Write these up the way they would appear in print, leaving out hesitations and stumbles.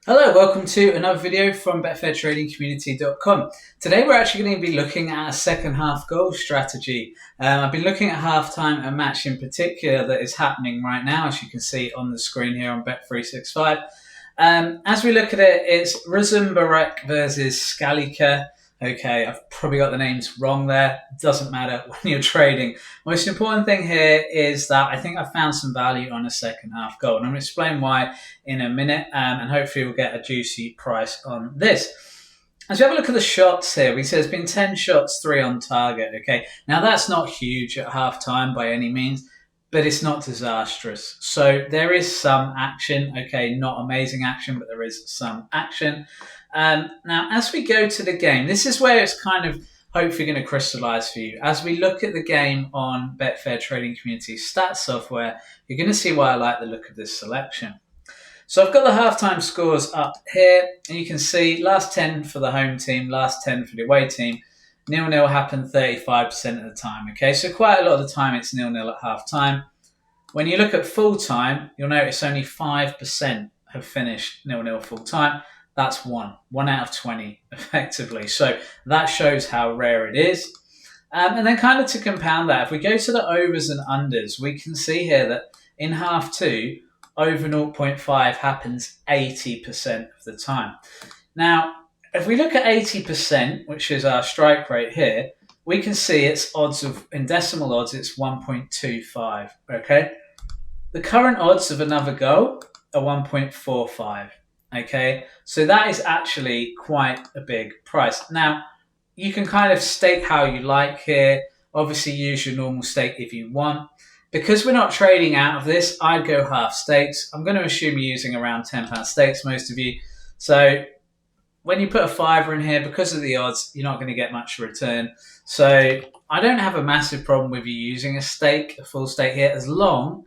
Hello, welcome to another video from betfairtradingcommunity.com. Today we're actually going to be looking at a second half goal strategy. I've been looking at halftime, a match in particular that is happening right now, as you can see on the screen here on Bet365. As we look at it, it's Rosenborg versus Schalke. Okay, I've probably got the names wrong there. Doesn't matter when you're trading. Most important thing here is that I think I found some value on a second half goal. And I'm going to explain why in a minute, and hopefully we'll get a juicy price on this. As we have a look at the shots here, we say there's been 10 shots, 3 on target. Okay, now that's not huge at half time by any means, but it's not disastrous. So there is some action. Okay, not amazing action, but there is some action. Now, as we go to the game, this is where it's kind of hopefully going to crystallize for you. As we look at the game on Betfair Trading Community stats software, you're going to see why I like the look of this selection. So I've got the halftime scores up here, and you can see last 10 for the home team, last 10 for the away team. 0-0 happened 35% of the time. Okay, so quite a lot of the time it's 0-0 at halftime. When you look at full time, you'll notice only 5% have finished 0-0 full time. That's one out of 20 effectively. So that shows how rare it is. And then kind of to compound that, if we go to the overs and unders, we can see here that in half two, over 0.5 happens 80% of the time. Now, if we look at 80%, which is our strike rate here, we can see its odds of, in decimal odds, it's 1.25, okay? The current odds of another goal are 1.45, okay? So that is actually quite a big price. Now, you can kind of stake how you like here. Obviously, use your normal stake if you want. Because we're not trading out of this, I'd go half stakes. I'm going to assume you're using around £10 stakes, most of you. So when you put a fiver in here, because of the odds, you're not going to get much return. So I don't have a massive problem with you using a stake, a full stake here, as long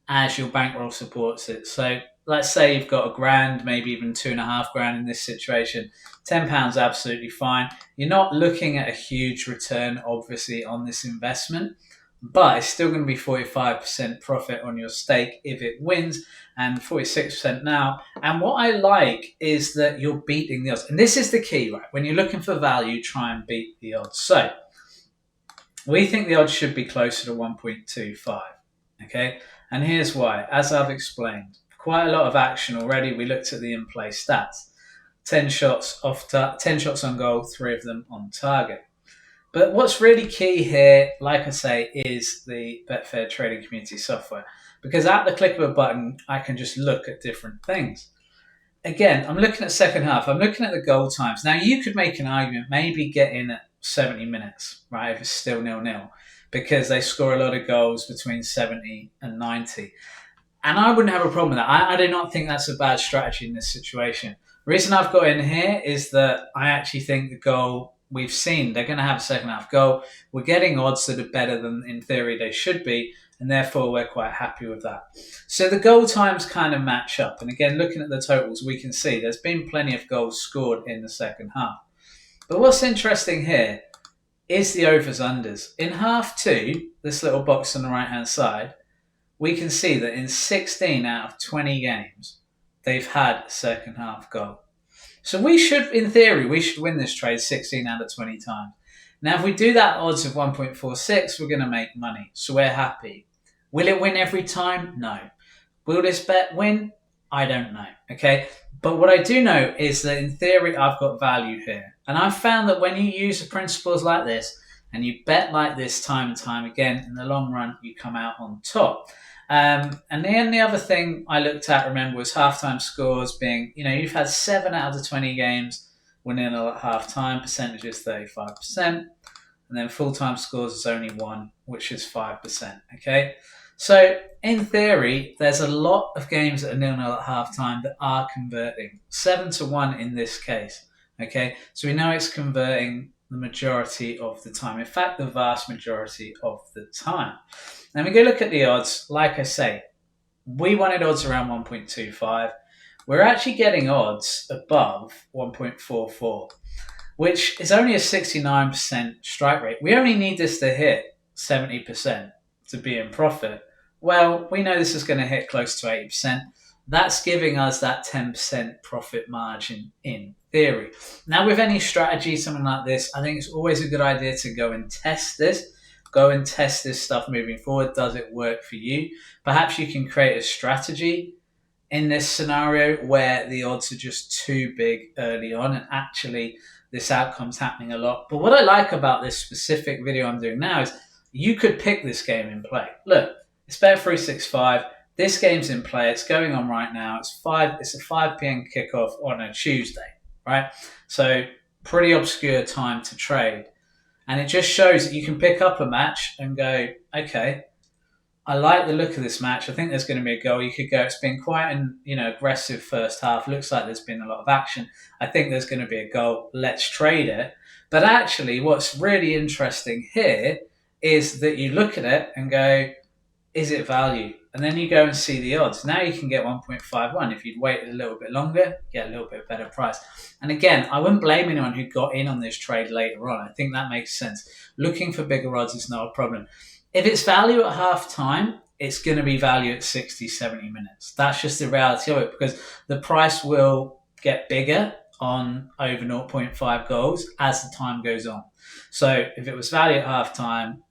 as your bankroll supports it. So let's say you've got £1,000, maybe even £2,500 in this situation. £10 absolutely fine. You're not looking at a huge return, obviously, on this investment, but it's still going to be 45% profit on your stake if it wins, and 46% now. And what I like is that you're beating the odds. And this is the key, right? When you're looking for value, try and beat the odds. So we think the odds should be closer to 1.25, okay? And here's why. As I've explained, quite a lot of action already. We looked at the in-play stats. 10 shots on goal, 3 of them on target. But what's really key here, like I say, is the Betfair Trading Community software. Because at the click of a button, I can just look at different things. Again, I'm looking at second half. I'm looking at the goal times. Now, you could make an argument, maybe get in at 70 minutes, right, if it's still 0-0, because they score a lot of goals between 70 and 90. And I wouldn't have a problem with that. I do not think that's a bad strategy in this situation. The reason I've got in here is that I actually think the goal we've seen, they're going to have a second half goal. We're getting odds that are better than in theory they should be, and therefore we're quite happy with that. So the goal times kind of match up. And again, looking at the totals, we can see there's been plenty of goals scored in the second half. But what's interesting here is the overs-unders. In half two, this little box on the right-hand side, we can see that in 16 out of 20 games, they've had a second half goal. So we should, in theory, we should win this trade 16 out of 20 times. Now, if we do that odds of 1.46, we're going to make money. So we're happy. Will it win every time? No. Will this bet win? I don't know. Okay. But what I do know is that in theory, I've got value here. And I've found that when you use the principles like this and you bet like this time and time again, in the long run, you come out on top. And then the other thing I looked at, remember, was halftime scores being, you've had 7 out of the 20 games winning at halftime, percentage is 35%. And then full-time scores is only 1, which is 5%, okay? So in theory, there's a lot of games that are 0-0 at halftime that are converting. 7-1 in this case, okay? So we know it's converting the majority of the time. In fact, the vast majority of the time. Now we go look at the odds. Like I say, we wanted odds around 1.25. We're actually getting odds above 1.44, which is only a 69% strike rate. We only need this to hit 70% to be in profit. Well, we know this is going to hit close to 80%. That's giving us that 10% profit margin in theory. Now, with any strategy, something like this, I think it's always a good idea to go and test this. Go and test this stuff moving forward. Does it work for you? Perhaps you can create a strategy in this scenario where the odds are just too big early on, and actually this outcome's happening a lot. But what I like about this specific video I'm doing now is you could pick this game in play. Look, it's Bet365. This game's in play. It's going on right now. It's a 5 p.m. kickoff on a Tuesday, right? So pretty obscure time to trade. And it just shows that you can pick up a match and go, okay, I like the look of this match. I think there's going to be a goal. You could go, it's been quite an aggressive first half. Looks like there's been a lot of action. I think there's going to be a goal. Let's trade it. But actually, what's really interesting here is that you look at it and go, is it value? And then you go and see the odds. Now you can get 1.51. If you'd waited a little bit longer, get a little bit better price. And again, I wouldn't blame anyone who got in on this trade later on. I think that makes sense. Looking for bigger odds is not a problem. If it's value at half time, it's going to be value at 60, 70 minutes. That's just the reality of it, because the price will get bigger on over 0.5 goals as the time goes on. So if it was value at half time,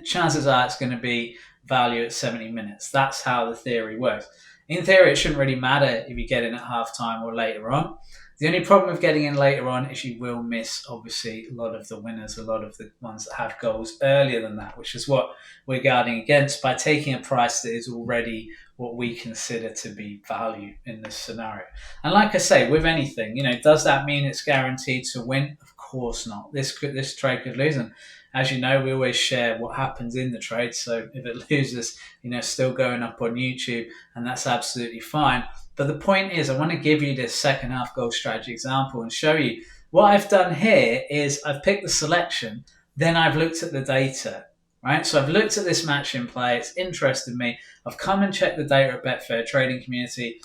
chances are it's going to be value at 70 minutes. That's how the theory works. In theory, it shouldn't really matter if you get in at half time or later on. The only problem with getting in later on is you will miss, obviously, a lot of the winners, a lot of the ones that have goals earlier than that, which is what we're guarding against by taking a price that is already what we consider to be value in this scenario. And like I say, with anything, does that mean it's guaranteed to win? Of course not. This trade could lose. And as you know, we always share what happens in the trade. So if it loses, still going up on YouTube, and that's absolutely fine. But the point is, I want to give you this second half goal strategy example and show you what I've done here is I've picked the selection, then I've looked at the data, right? So I've looked at this match in play. It's interested me. I've come and checked the data at Betfair Trading Community.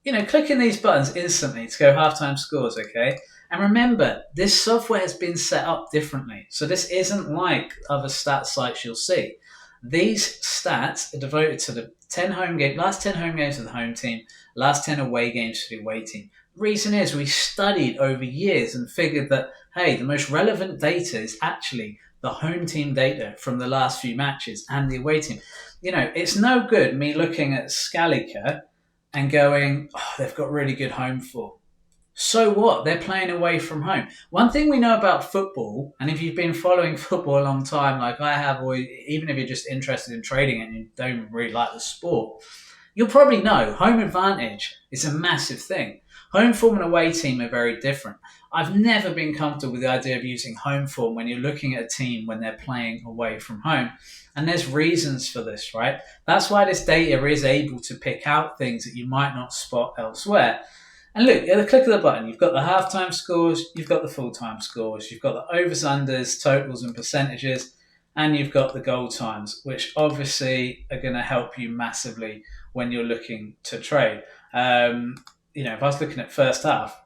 Clicking these buttons instantly to go halftime scores, okay? And remember, this software has been set up differently. So this isn't like other stats sites you'll see. These stats are devoted to the last 10 home games of the home team, last 10 away games for the away team. The reason is we studied over years and figured that, hey, the most relevant data is actually the home team data from the last few matches and the away team. It's no good me looking at Scalica and going, oh, they've got really good home form. So what? They're playing away from home. One thing we know about football, and if you've been following football a long time, like I have, or even if you're just interested in trading and you don't really like the sport, you'll probably know home advantage is a massive thing. Home form and away team are very different. I've never been comfortable with the idea of using home form when you're looking at a team when they're playing away from home. And there's reasons for this, right? That's why this data is able to pick out things that you might not spot elsewhere. And look, at the click of the button, you've got the halftime scores, you've got the full-time scores, you've got the overs, unders, totals and percentages, and you've got the goal times, which obviously are going to help you massively when you're looking to trade. If I was looking at first half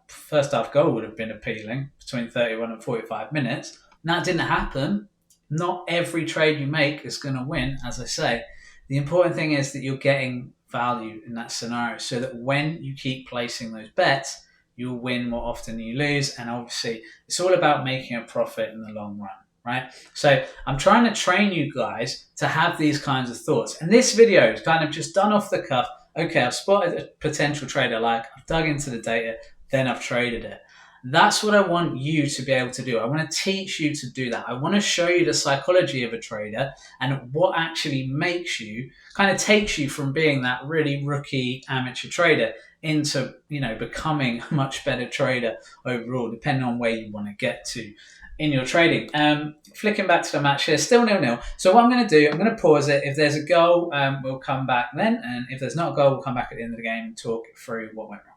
goal would have been appealing between 31 and 45 minutes. Now, it didn't happen. Not every trade you make is going to win, as I say. The important thing is that you're getting value in that scenario so that when you keep placing those bets, you'll win more often than you lose. And obviously, it's all about making a profit in the long run, right? So I'm trying to train you guys to have these kinds of thoughts. And this video is kind of just done off the cuff. Okay, I've spotted a potential trade I like. I've dug into the data, then I've traded it. That's what I want you to be able to do. I want to teach you to do that. I want to show you the psychology of a trader and what actually makes you, kind of takes you from being that really rookie amateur trader into, becoming a much better trader overall, depending on where you want to get to in your trading. Flicking back to the match here, still 0-0. So what I'm going to do, I'm going to pause it. If there's a goal, we'll come back then. And if there's not a goal, we'll come back at the end of the game and talk through what went wrong.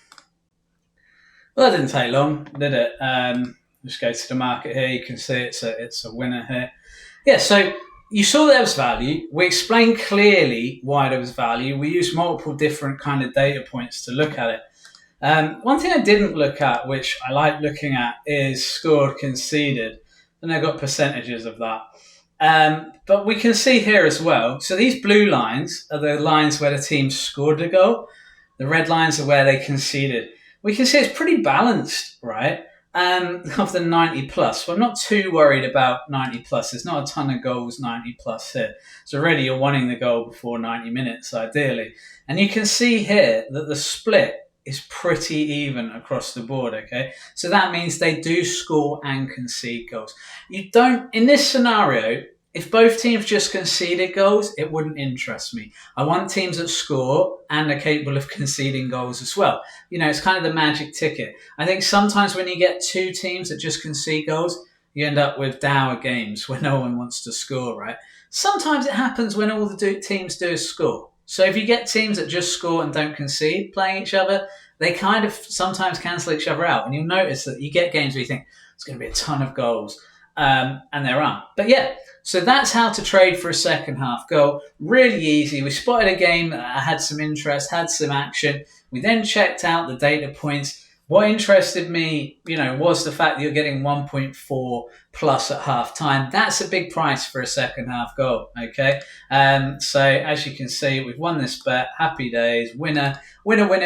Well, that didn't take long, did it? Just go to the market here. You can see it's a winner here. Yeah, so you saw there was value. We explained clearly why there was value. We used multiple different kind of data points to look at it. One thing I didn't look at, which I like looking at, is scored, conceded. And I got percentages of that. But we can see here as well. So these blue lines are the lines where the team scored the goal. The red lines are where they conceded. We can see it's pretty balanced, right? Of the 90 plus. Well, I'm not too worried about 90 plus. There's not a ton of goals 90 plus here. So already you're wanting the goal before 90 minutes, ideally. And you can see here that the split is pretty even across the board, okay? So that means they do score and concede goals. You don't, in this scenario, if both teams just conceded goals, it wouldn't interest me. I want teams that score and are capable of conceding goals as well. You know, it's kind of the magic ticket. I think sometimes when you get two teams that just concede goals, you end up with dour games where no one wants to score, right? Sometimes it happens when all the teams do is score. So if you get teams that just score and don't concede playing each other, they kind of sometimes cancel each other out. And you'll notice that you get games where you think it's going to be a ton of goals, and there aren't. But yeah, so that's how to trade for a second half goal. Really easy. We spotted a game that had some interest, had some action. We then checked out the data points. What interested me, was the fact that you're getting 1.4 plus at half time. That's a big price for a second half goal, okay? So as you can see, we've won this bet. Happy days. Winner,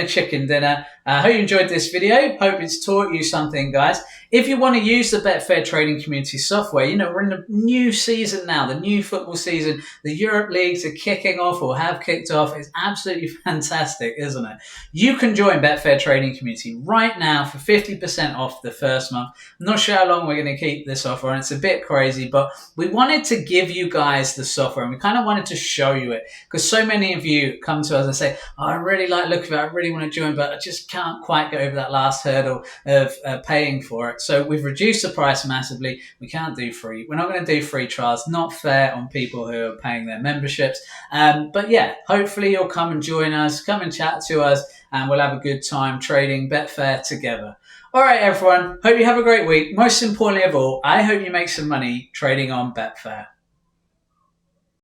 chicken dinner. I hope you enjoyed this video. Hope it's taught you something, guys. If you want to use the Betfair trading community software, we're in the new season now, the new football season. The Europe leagues are kicking off or have kicked off. It's absolutely fantastic, isn't it? You can join Betfair trading community right now for 50% off the first month. I'm not sure how long we're going to keep this offer, and it's a bit crazy, but we wanted to give you guys the software, and we kind of wanted to show you it because so many of you come to us and say, oh, I really like the look of it, I really want to join, but I just can't quite get over that last hurdle of paying for it. So we've reduced the price massively. We can't do free. We're not going to do free trials. Not fair on people who are paying their memberships. But yeah, hopefully you'll come and join us, come and chat to us, and we'll have a good time trading Betfair together. All right, everyone. Hope you have a great week. Most importantly of all, I hope you make some money trading on Betfair.